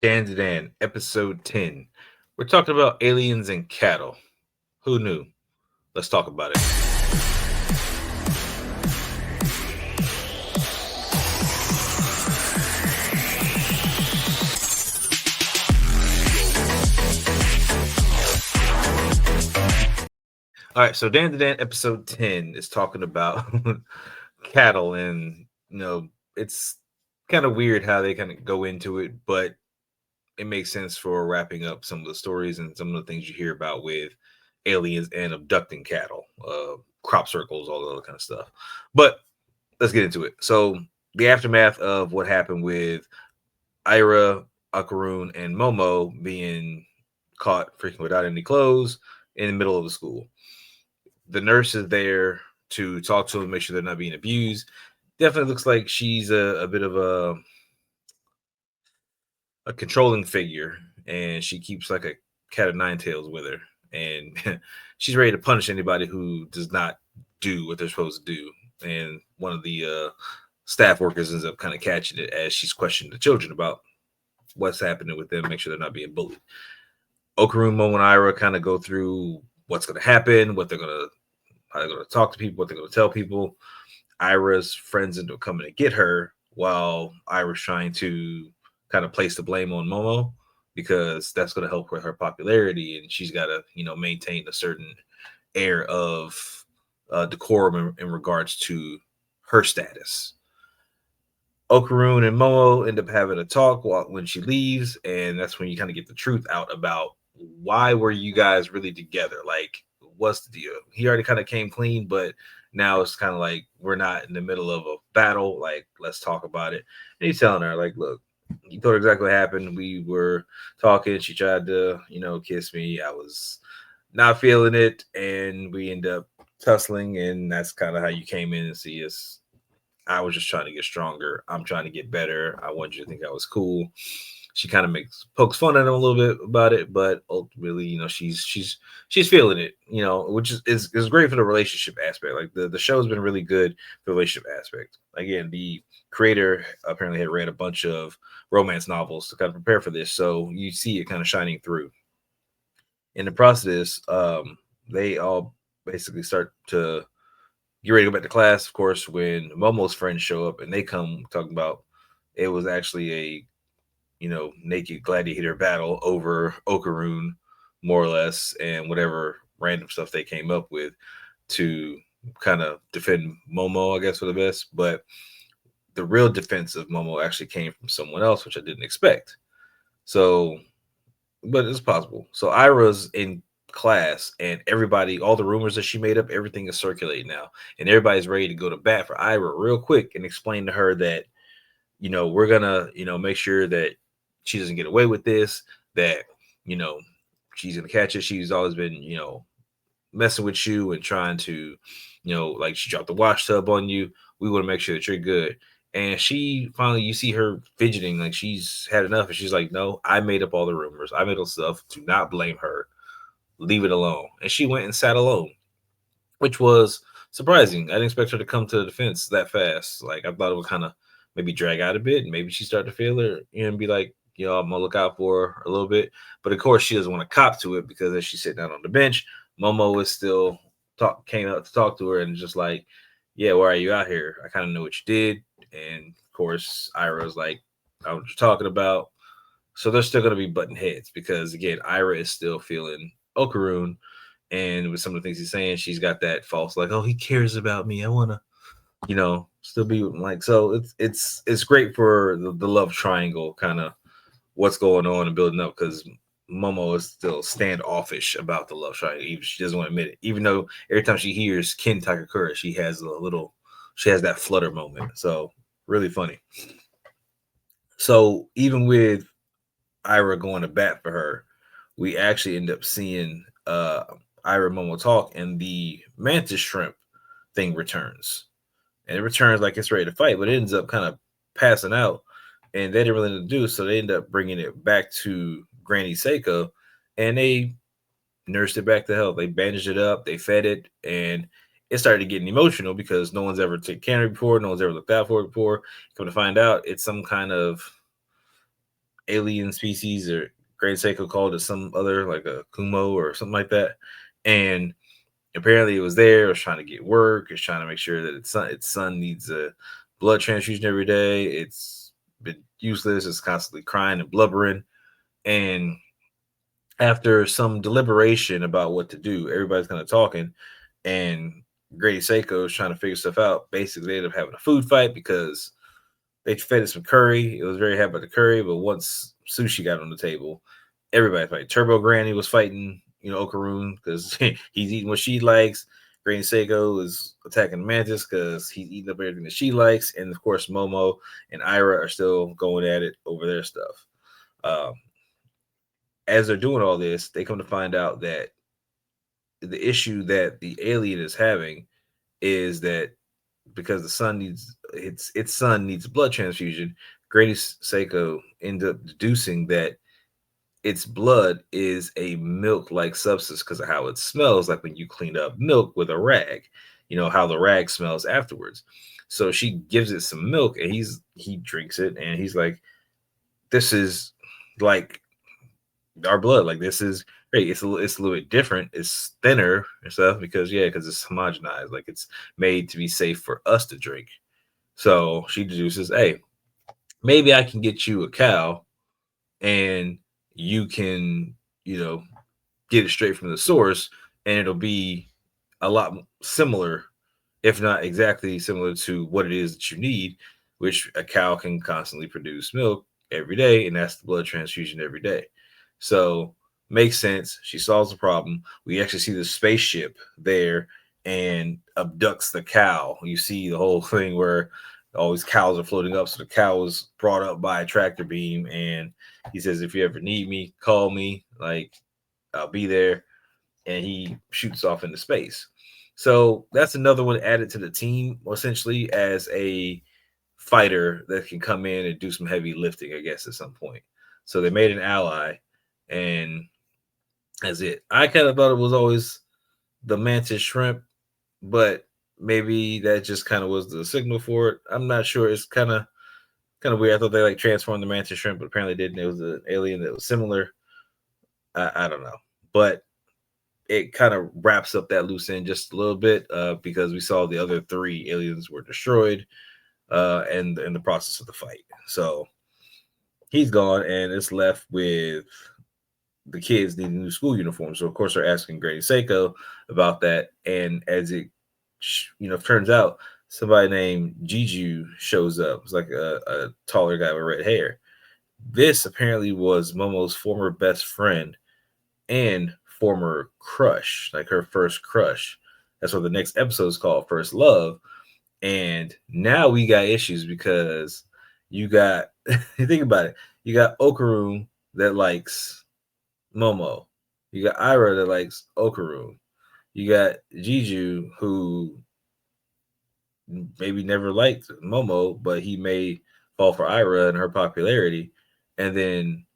Dan to Dan, episode 10. We're talking about aliens and cattle. Who knew? Let's talk about it. All right, so Dan to Dan, episode 10 is talking about cattle, and it's kind of weird how they kind of go into it, but it makes sense for wrapping up some of the stories and some of the things you hear about with aliens and abducting cattle, crop circles, all the other kind of stuff. But let's get into it. So the aftermath of what happened with Ira, Akarun, and Momo being caught freaking without any clothes in the middle of the school. The nurse is there to talk to them, make sure they're not being abused. Definitely looks like she's a bit of a controlling figure, and she keeps like a cat of nine tails with her, and she's ready to punish anybody who does not do what they're supposed to do. And one of the staff workers ends up kind of catching it as she's questioning the children about what's happening with them, make sure they're not being bullied. Okaru, Momo, and Ira kind of go through what's going to happen, what they're going to, how they're going to talk to people, what they're going to tell people. Ira's friends end up coming to get her while Ira's trying to kind of place the blame on Momo because that's going to help with her popularity, and she's got to maintain a certain air of decorum in regards to her status. Okaroon and Momo end up having a talk when she leaves, and that's when you kind of get the truth out about why were you guys really together? Like, what's the deal? He already kind of came clean, but now it's kind of like we're not in the middle of a battle. Like, let's talk about it. And he's telling her, like, look, you told her exactly what happened. We were talking. She tried to, kiss me. I was not feeling it, and we end up tussling, and that's kind of how you came in and see us. I was just trying to get stronger. I'm trying to get better. I want you to think I was cool. She kind of pokes fun at him a little bit about it, but ultimately, she's feeling it, which is great for the relationship aspect. Like the show's been really good for the relationship aspect. Again, the creator apparently had read a bunch of romance novels to kind of prepare for this, so you see it kind of shining through. In the process, they all basically start to get ready to go back to class, of course, when Momo's friends show up and they come talking about it was actually a, naked gladiator battle over Okaroon, more or less, and whatever random stuff they came up with to kind of defend Momo, I guess, for the best. But the real defense of Momo actually came from someone else, which I didn't expect. So, but it's possible. So Ira's in class, and everybody, all the rumors that she made up, everything is circulating now, and everybody's ready to go to bat for Ira real quick and explain to her that we're gonna make sure that she doesn't get away with this, that you know she's gonna catch it. She's always been messing with you and trying to like she dropped the wash tub on you. We want to make sure that you're good. And she finally, you see her fidgeting like she's had enough, and she's like, no, I made up all the rumors, I made all stuff, do not blame her, leave it alone. And she went and sat alone, which was surprising. I didn't expect her to come to the defense that fast. Like, I thought it would kind of maybe drag out a bit, and maybe she started to feel her, and be like, I'm gonna look out for her a little bit. But of course, she doesn't want to cop to it, because as she's sitting down on the bench, Momo is still came out to talk to her, and just like, yeah, why are you out here? I kind of know what you did. And of course, Ira was like, I know what you're talking about. So they're still gonna be button heads, because again, Ira is still feeling Okaroon, and with some of the things he's saying, she's got that false like, oh, he cares about me, I want to still be with him. Like, so it's great for the love triangle, kind of what's going on and building up, because Momo is still standoffish about the love triangle. Even she doesn't want to admit it, even though every time she hears Ken Takakura, she has that flutter moment. So really funny. So even with Ira going to bat for her, we actually end up seeing Ira Momo talk, and the mantis shrimp thing returns. And it returns like it's ready to fight, but it ends up kind of passing out, and they didn't really know what to do, so they end up bringing it back to Granny Seiko, and they nursed it back to health. They bandaged it up, they fed it, and it started getting emotional because no one's ever taken care of it before, no one's ever looked out for it before. Come to find out, it's some kind of alien species, or Great Seiko called it some other, like a Kumo or something like that. And apparently it was there. It was trying to get work. It's trying to make sure that its son needs a blood transfusion every day. It's been useless. It's constantly crying and blubbering. And after some deliberation about what to do, everybody's kind of talking, and Grady Seiko is trying to figure stuff out. Basically, they ended up having a food fight because they fed it some curry. It was very happy with the curry, but once sushi got on the table, everybody fight. Turbo Granny was fighting, Okaroon because he's eating what she likes. Granny Seiko is attacking Mantis because he's eating up everything that she likes, and of course, Momo and Ira are still going at it over their stuff. Um, as they're doing all this, they come to find out that the issue that the alien is having is that because the son needs its son needs a blood transfusion, Grady Seiko ended up deducing that its blood is a milk-like substance because of how it smells, like when you clean up milk with a rag. You know how the rag smells afterwards. So she gives it some milk, and he drinks it, and he's like, "This is like our blood. Like this is great. It's a little bit different. It's thinner and stuff because it's homogenized. Like it's made to be safe for us to drink." So she deduces, "Hey, maybe I can get you a cow, and you can, get it straight from the source, and it'll be a lot similar, if not exactly similar to what it is that you need, which a cow can constantly produce milk every day, and that's the blood transfusion every day." So makes sense. She solves the problem. We actually see the spaceship there and abducts the cow. You see the whole thing where all these cows are floating up. So the cow was brought up by a tractor beam, and he says, "If you ever need me, call me. Like I'll be there." And he shoots off into space. So that's another one added to the team, essentially, as a fighter that can come in and do some heavy lifting, I guess, at some point. So they made an ally, and that's it. I kind of thought it was always the mantis shrimp, but maybe that just kind of was the signal for it. I'm not sure. It's kind of weird. I thought they like transformed the mantis shrimp, but apparently didn't. It was an alien that was similar. I don't know, but it kind of wraps up that loose end just a little bit because we saw the other three aliens were destroyed and in the process of the fight. So he's gone, and it's left with the kids needing new school uniforms. So of course they're asking Grady Seiko about that, and as it turns out, somebody named Jiju shows up. It's like a taller guy with red hair. This apparently was Momo's former best friend and former crush, like her first crush. That's what the next episode is called, First Love. And now we got issues because you got you think about it, you got Okaroon that likes Momo. You got Ira that likes Okaroon. You got Jiju who maybe never liked Momo, but he may fall for Ira and her popularity. And then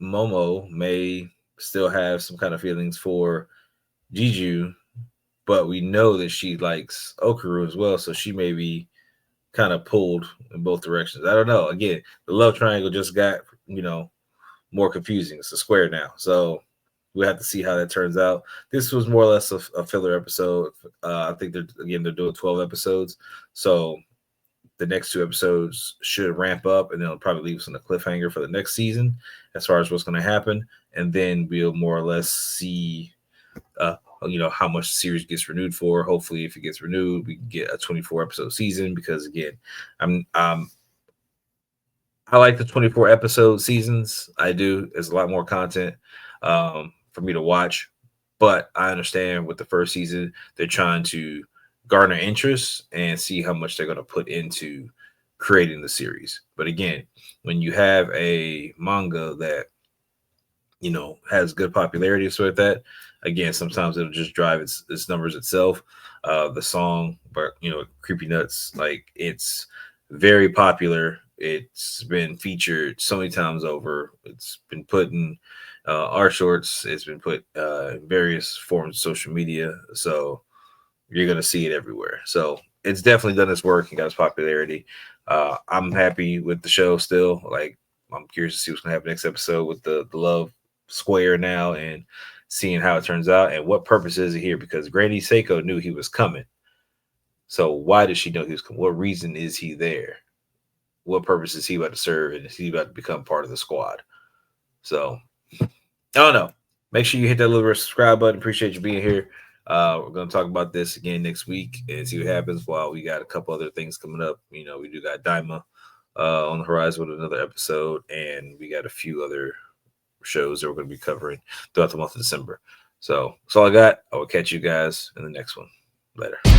Momo may still have some kind of feelings for Jiju, but we know that she likes Okaru as well, so she may be kind of pulled in both directions. I don't know. Again, the love triangle just got, more confusing. It's a square now. So we'll have to see how that turns out. This was more or less a filler episode. I think they're doing 12 episodes. So the next two episodes should ramp up, and then it'll probably leave us on a cliffhanger for the next season as far as what's going to happen. And then we'll more or less see, how much the series gets renewed for. Hopefully, if it gets renewed, we can get a 24 episode season because, again, I like the 24 episode seasons. I do. There's a lot more content for me to watch. But I understand with the first season, they're trying to garner interest and see how much they're going to put into creating the series. But again, when you have a manga that, has good popularity and so like that, again, sometimes it'll just drive its numbers itself. The song, but Creepy Nuts, like it's very popular. It's been featured so many times over. It's been put in our shorts. It's been put in various forms of social media. So you're gonna see it everywhere. So it's definitely done its work and got its popularity. I'm happy with the show still. Like I'm curious to see what's gonna happen next episode with the love square now and seeing how it turns out and what purpose is it here because Granny Seiko knew he was coming. So why does she know he was coming? What reason is he there? What purpose is he about to serve and is he about to become part of the squad? So I don't know. Make sure you hit that little subscribe button. Appreciate you being here. We're going to talk about this again next week and see what happens while we got a couple other things coming up. You know, we do got Daima on the horizon with another episode, and we got a few other shows that we're going to be covering throughout the month of December. So that's all I got. I will catch you guys in the next one. Later.